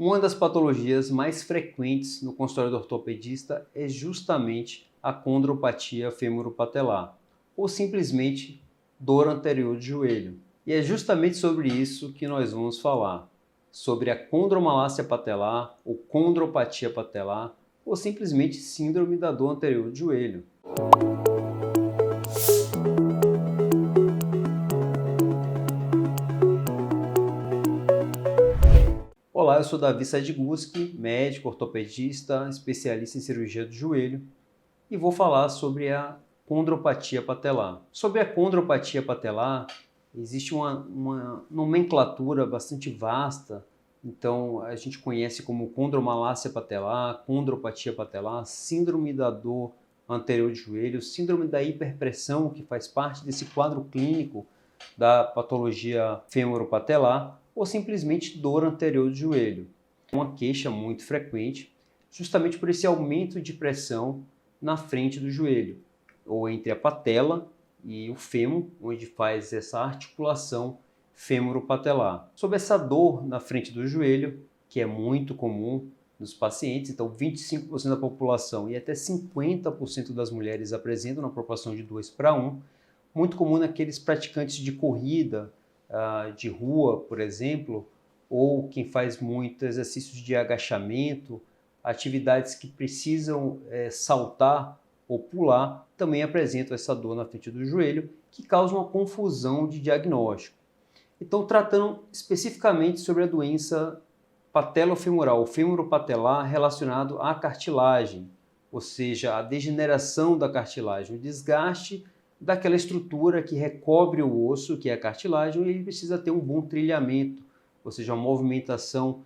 Uma das patologias mais frequentes no consultório do ortopedista é justamente a condropatia femoropatelar, ou simplesmente dor anterior de joelho. E é justamente sobre isso que nós vamos falar, sobre a condromalácia patelar, ou condropatia patelar, ou simplesmente síndrome da dor anterior de joelho. Olá, eu sou Davi Sadiguski, médico, ortopedista, especialista em cirurgia do joelho e vou falar sobre a condropatia patelar. Sobre a condropatia patelar, existe uma nomenclatura bastante vasta, então a gente conhece como condromalácia patelar, condropatia patelar, síndrome da dor anterior de joelho, síndrome da hiperpressão, que faz parte desse quadro clínico da patologia femoropatelar, ou simplesmente dor anterior de joelho. Uma queixa muito frequente, justamente por esse aumento de pressão na frente do joelho, ou entre a patela e o fêmur, onde faz essa articulação femoropatelar. Sobre essa dor na frente do joelho, que é muito comum nos pacientes, então 25% da população e até 50% das mulheres apresentam na proporção de 2:1, muito comum naqueles praticantes de corrida, de rua, por exemplo, ou quem faz muito exercícios de agachamento, atividades que precisam saltar ou pular, também apresentam essa dor na frente do joelho, que causa uma confusão de diagnóstico. Então, tratando especificamente sobre a doença patelofemoral, o femoropatelar relacionado à cartilagem, ou seja, a degeneração da cartilagem, o desgaste daquela estrutura que recobre o osso, que é a cartilagem, e ele precisa ter um bom trilhamento, ou seja, uma movimentação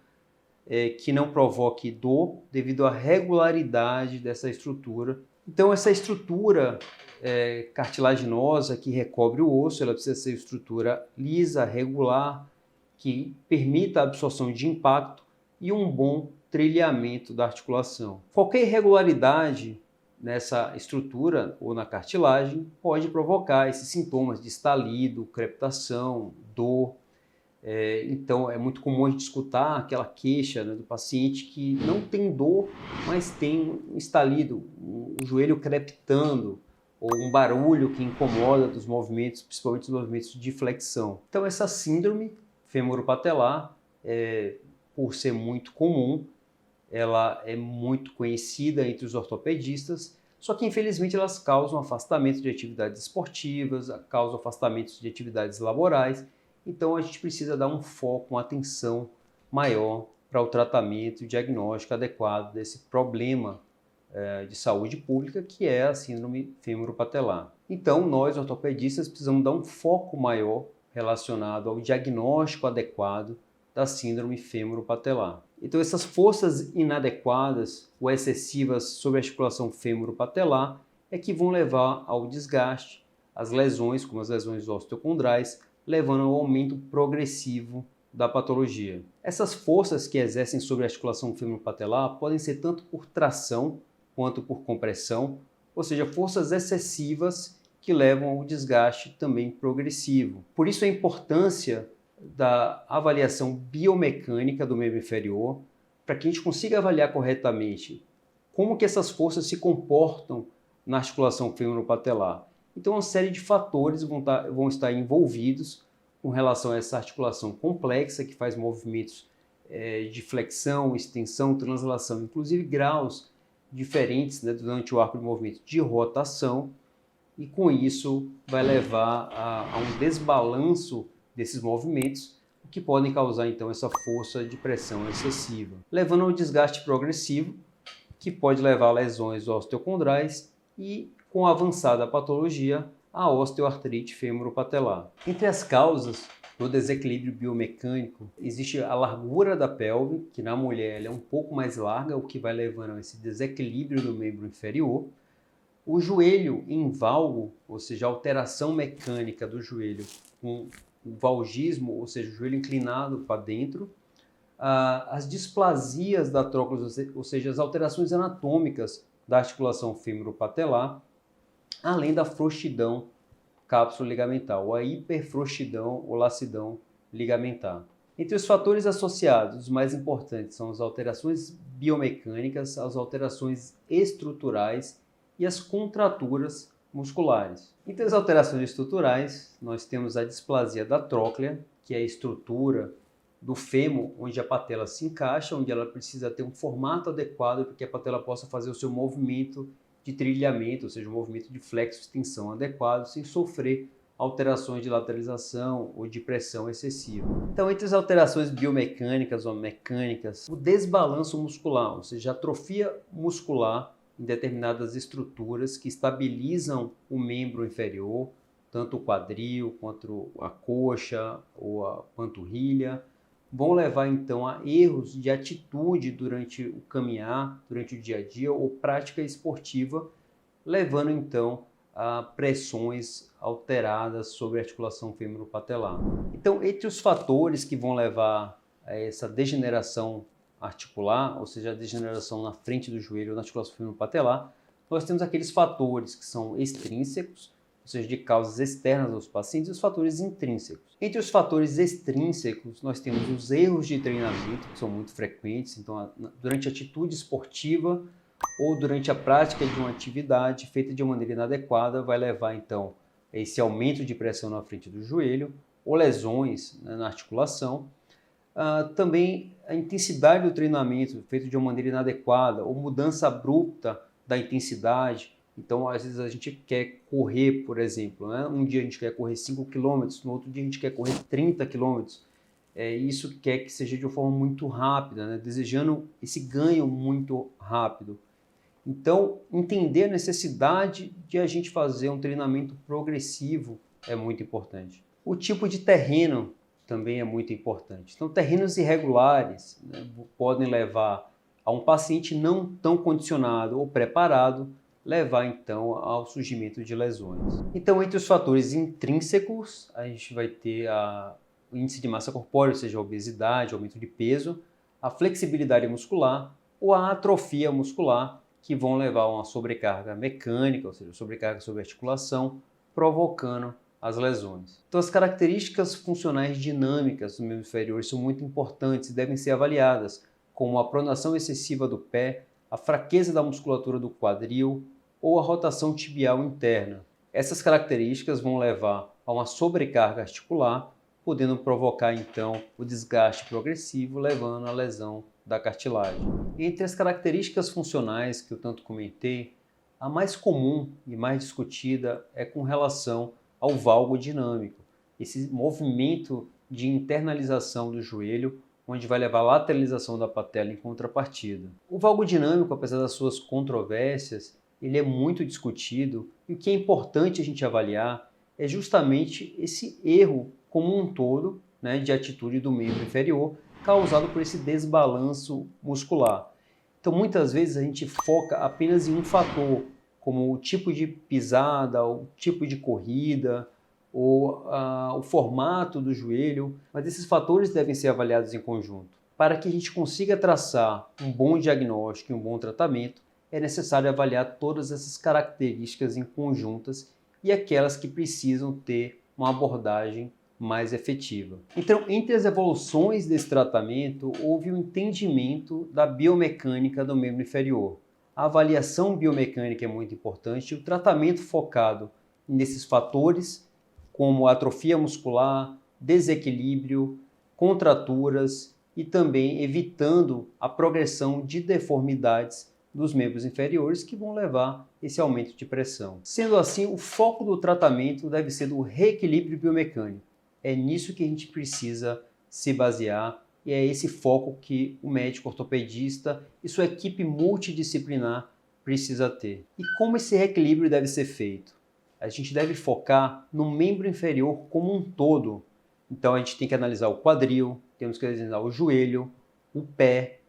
que não provoque dor devido à regularidade dessa estrutura. Então, essa estrutura cartilaginosa que recobre o osso, ela precisa ser estrutura lisa, regular, que permita a absorção de impacto e um bom trilhamento da articulação. Qualquer irregularidade nessa estrutura ou na cartilagem pode provocar esses sintomas de estalido, crepitação, dor. Então é muito comum a gente escutar aquela queixa, né, do paciente que não tem dor, mas tem um estalido, um joelho crepitando, ou um barulho que incomoda dos movimentos, principalmente os movimentos de flexão. Então essa síndrome femoropatelar, por ser muito comum, ela é muito conhecida entre os ortopedistas, só que infelizmente elas causam afastamento de atividades esportivas, causam afastamentos de atividades laborais, então a gente precisa dar um foco, uma atenção maior para o tratamento e diagnóstico adequado desse problema de saúde pública, que é a síndrome femoropatelar. Então nós ortopedistas precisamos dar um foco maior relacionado ao diagnóstico adequado da síndrome femoropatelar. Então essas forças inadequadas ou excessivas sobre a articulação femoropatelar é que vão levar ao desgaste, às lesões, como as lesões osteocondrais, levando ao aumento progressivo da patologia. Essas forças que exercem sobre a articulação femoropatelar podem ser tanto por tração quanto por compressão, ou seja, forças excessivas que levam ao desgaste também progressivo. Por isso a importância da avaliação biomecânica do membro inferior, para que a gente consiga avaliar corretamente como que essas forças se comportam na articulação femoropatelar. Então, uma série de fatores vão estar envolvidos com relação a essa articulação complexa, que faz movimentos de flexão, extensão, translação, inclusive graus diferentes, né, durante o arco de movimento de rotação, e com isso vai levar a um desbalanço desses movimentos, o que podem causar então essa força de pressão excessiva, levando ao desgaste progressivo, que pode levar a lesões osteocondrais e, com a avançada patologia, a osteoartrite femoropatelar. Entre as causas do desequilíbrio biomecânico, existe a largura da pelve, que na mulher ela é um pouco mais larga, o que vai levando a esse desequilíbrio do membro inferior. O joelho em valgo, ou seja, a alteração mecânica do joelho com o valgismo, ou seja, o joelho inclinado para dentro, as displasias da tróclise, ou seja, as alterações anatômicas da articulação femoropatelar, além da frouxidão cápsula ligamentar, ou a hiperfrouxidão ou lacidão ligamentar. Entre os fatores associados, os mais importantes são as alterações biomecânicas, as alterações estruturais e as contraturas musculares. Entre as alterações estruturais, nós temos a displasia da tróclea, que é a estrutura do fêmur, onde a patela se encaixa, onde ela precisa ter um formato adequado para que a patela possa fazer o seu movimento de trilhamento, ou seja, um movimento de flexo-extensão adequado, sem sofrer alterações de lateralização ou de pressão excessiva. Então, entre as alterações biomecânicas ou mecânicas, o desbalanço muscular, ou seja, a atrofia muscular em determinadas estruturas que estabilizam o membro inferior, tanto o quadril quanto a coxa ou a panturrilha, vão levar então a erros de atitude durante o caminhar, durante o dia a dia ou prática esportiva, levando então a pressões alteradas sobre a articulação fêmuro-patelar. Então, entre os fatores que vão levar a essa degeneração articular, ou seja, a degeneração na frente do joelho ou na articulação fêmuro-patelar, nós temos aqueles fatores que são extrínsecos, ou seja, de causas externas aos pacientes, e os fatores intrínsecos. Entre os fatores extrínsecos, nós temos os erros de treinamento, que são muito frequentes, então durante a atitude esportiva ou durante a prática de uma atividade feita de maneira inadequada, vai levar então a esse aumento de pressão na frente do joelho, ou lesões, né, na articulação. Também a intensidade do treinamento feito de uma maneira inadequada, ou mudança abrupta da intensidade. Então, às vezes a gente quer correr, por exemplo, né? Um dia a gente quer correr 5 km, no outro dia a gente quer correr 30 km. Isso quer que seja de uma forma muito rápida, né? Desejando esse ganho muito rápido. Então, entender a necessidade de a gente fazer um treinamento progressivo é muito importante. O tipo de terreno também é muito importante. Então, terrenos irregulares, né, podem levar a um paciente não tão condicionado ou preparado, levar então ao surgimento de lesões. Então, entre os fatores intrínsecos, a gente vai ter o índice de massa corpórea, ou seja, a obesidade, aumento de peso, a flexibilidade muscular ou a atrofia muscular, que vão levar a uma sobrecarga mecânica, ou seja, sobrecarga sobre a articulação, provocando as lesões. Então, as características funcionais dinâmicas do membro inferior são muito importantes e devem ser avaliadas, como a pronação excessiva do pé, a fraqueza da musculatura do quadril ou a rotação tibial interna. Essas características vão levar a uma sobrecarga articular, podendo provocar então o desgaste progressivo, levando à lesão da cartilagem. Entre as características funcionais que eu tanto comentei, a mais comum e mais discutida é com relação ao valgo dinâmico, esse movimento de internalização do joelho, onde vai levar à lateralização da patela em contrapartida. O valgo dinâmico, apesar das suas controvérsias, ele é muito discutido, e o que é importante a gente avaliar é justamente esse erro como um todo, né, de atitude do membro inferior, causado por esse desbalanço muscular. Então, muitas vezes a gente foca apenas em um fator, como o tipo de pisada, o tipo de corrida, ou o formato do joelho, mas esses fatores devem ser avaliados em conjunto. Para que a gente consiga traçar um bom diagnóstico e um bom tratamento, é necessário avaliar todas essas características em conjuntas e aquelas que precisam ter uma abordagem mais efetiva. Então, entre as evoluções desse tratamento, houve um entendimento da biomecânica do membro inferior. A avaliação biomecânica é muito importante e o tratamento focado nesses fatores, como atrofia muscular, desequilíbrio, contraturas e também evitando a progressão de deformidades dos membros inferiores que vão levar esse aumento de pressão. Sendo assim, o foco do tratamento deve ser do reequilíbrio biomecânico. É nisso que a gente precisa se basear e é esse foco que o médico ortopedista e sua equipe multidisciplinar precisa ter. E como esse reequilíbrio deve ser feito? A gente deve focar no membro inferior como um todo. Então a gente tem que analisar o quadril, temos que analisar o joelho, o pé,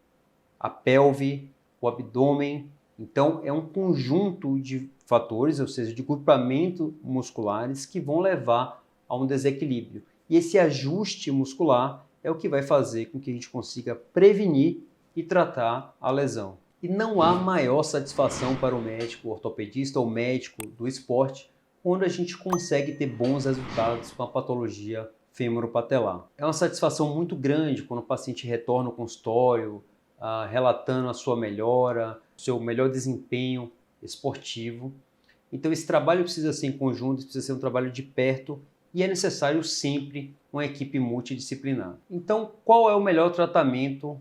a pelve, o abdômen. Então é um conjunto de fatores, ou seja, de grupamento musculares que vão levar a um desequilíbrio. E esse ajuste muscular é o que vai fazer com que a gente consiga prevenir e tratar a lesão. E não há maior satisfação para o médico ortopedista ou médico do esporte quando a gente consegue ter bons resultados com a patologia fêmuro-patelar. É uma satisfação muito grande quando o paciente retorna ao consultório, relatando a sua melhora, o seu melhor desempenho esportivo. Então esse trabalho precisa ser em conjunto, precisa ser um trabalho de perto e é necessário sempre uma equipe multidisciplinar. Então qual é o melhor tratamento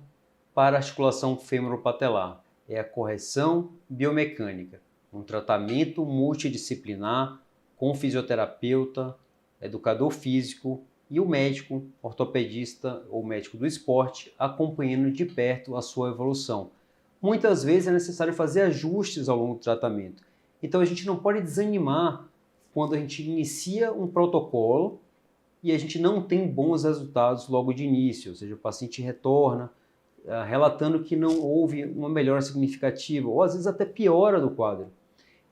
para a articulação fêmuro-patelar? É a correção biomecânica, um tratamento multidisciplinar com fisioterapeuta, educador físico e o médico ortopedista ou médico do esporte acompanhando de perto a sua evolução. Muitas vezes é necessário fazer ajustes ao longo do tratamento. Então a gente não pode desanimar quando a gente inicia um protocolo e a gente não tem bons resultados logo de início, ou seja, o paciente retorna relatando que não houve uma melhora significativa ou às vezes até piora do quadro.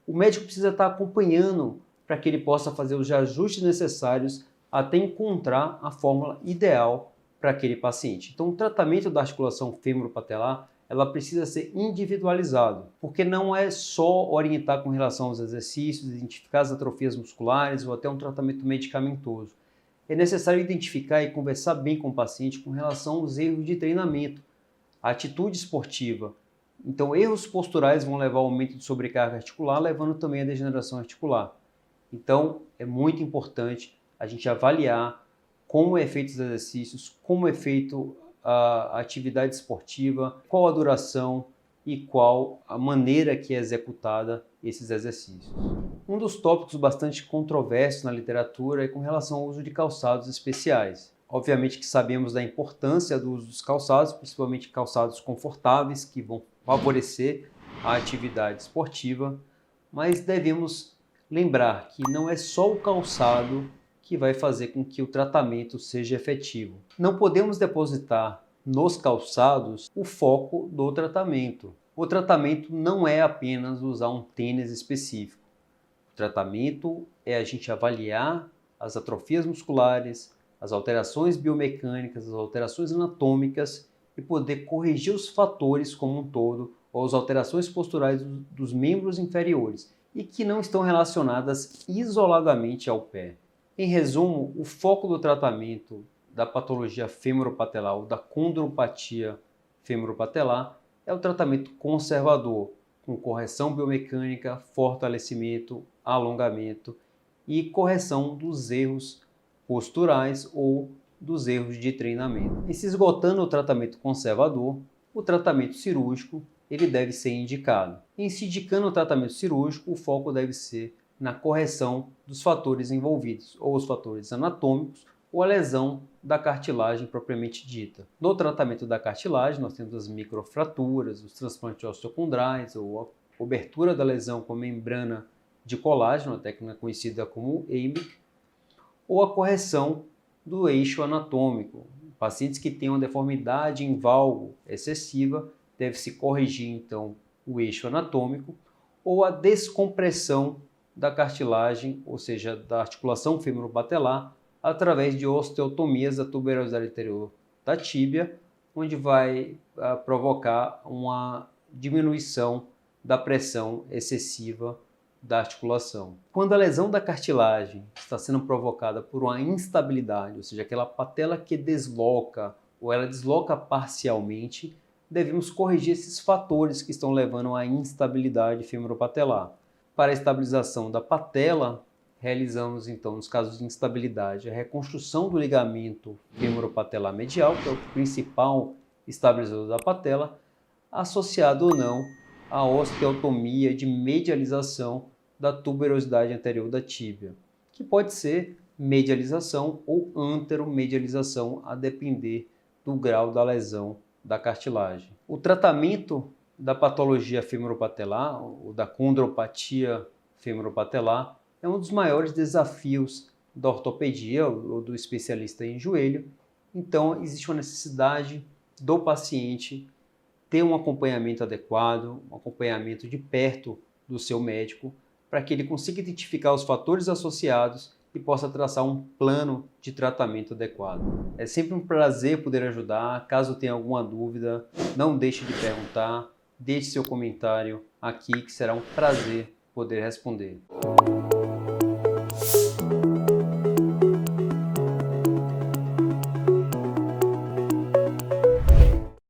O médico precisa estar acompanhando para que ele possa fazer os ajustes necessários até encontrar a fórmula ideal para aquele paciente. Então o tratamento da articulação fêmuro-patelar ela precisa ser individualizado, porque não é só orientar com relação aos exercícios, identificar as atrofias musculares ou até um tratamento medicamentoso. É necessário identificar e conversar bem com o paciente com relação aos erros de treinamento, a atitude esportiva. Então, erros posturais vão levar ao aumento de sobrecarga articular, levando também à degeneração articular. Então, é muito importante a gente avaliar como é feito os exercícios, como é feito a atividade esportiva, qual a duração e qual a maneira que é executada esses exercícios. Um dos tópicos bastante controversos na literatura é com relação ao uso de calçados especiais. Obviamente que sabemos da importância do uso dos calçados, principalmente calçados confortáveis, que vão favorecer a atividade esportiva, mas devemos lembrar que não é só o calçado que vai fazer com que o tratamento seja efetivo. Não podemos depositar nos calçados o foco do tratamento. O tratamento não é apenas usar um tênis específico. O tratamento é a gente avaliar as atrofias musculares, as alterações biomecânicas, as alterações anatômicas e poder corrigir os fatores como um todo ou as alterações posturais dos membros inferiores e que não estão relacionadas isoladamente ao pé. Em resumo, o foco do tratamento da patologia fêmuro-patelar ou da condropatia fêmuro-patelar é o tratamento conservador, com correção biomecânica, fortalecimento, alongamento e correção dos erros posturais ou dos erros de treinamento. E se esgotando o tratamento conservador, o tratamento cirúrgico ele deve ser indicado. Em se indicando o tratamento cirúrgico, o foco deve ser na correção dos fatores envolvidos, ou os fatores anatômicos, ou a lesão da cartilagem propriamente dita. No tratamento da cartilagem, nós temos as microfraturas, os transplantes osteocondrais, ou a cobertura da lesão com a membrana de colágeno, a técnica conhecida como EIMIC, ou a correção do eixo anatômico. Pacientes que têm uma deformidade em valgo excessiva, deve-se corrigir então o eixo anatômico, ou a descompressão da cartilagem, ou seja, da articulação fêmuro-patelar, através de osteotomias da tuberosidade anterior da tíbia, onde vai provocar uma diminuição da pressão excessiva da articulação. Quando a lesão da cartilagem está sendo provocada por uma instabilidade, ou seja, aquela patela que desloca ou ela desloca parcialmente, devemos corrigir esses fatores que estão levando à instabilidade femoropatelar. Para a estabilização da patela, realizamos então, nos casos de instabilidade, a reconstrução do ligamento femoropatelar medial, que é o principal estabilizador da patela, associado ou não à osteotomia de medialização da tuberosidade anterior da tíbia, que pode ser medialização ou anteromedialização, a depender do grau da lesão da cartilagem. O tratamento da patologia femoropatelar, ou da condropatia femoropatelar, é um dos maiores desafios da ortopedia ou do especialista em joelho. Então, existe uma necessidade do paciente ter um acompanhamento adequado, um acompanhamento de perto do seu médico, para que ele consiga identificar os fatores associados e possa traçar um plano de tratamento adequado. É sempre um prazer poder ajudar. Caso tenha alguma dúvida, não deixe de perguntar, deixe seu comentário aqui que será um prazer poder responder.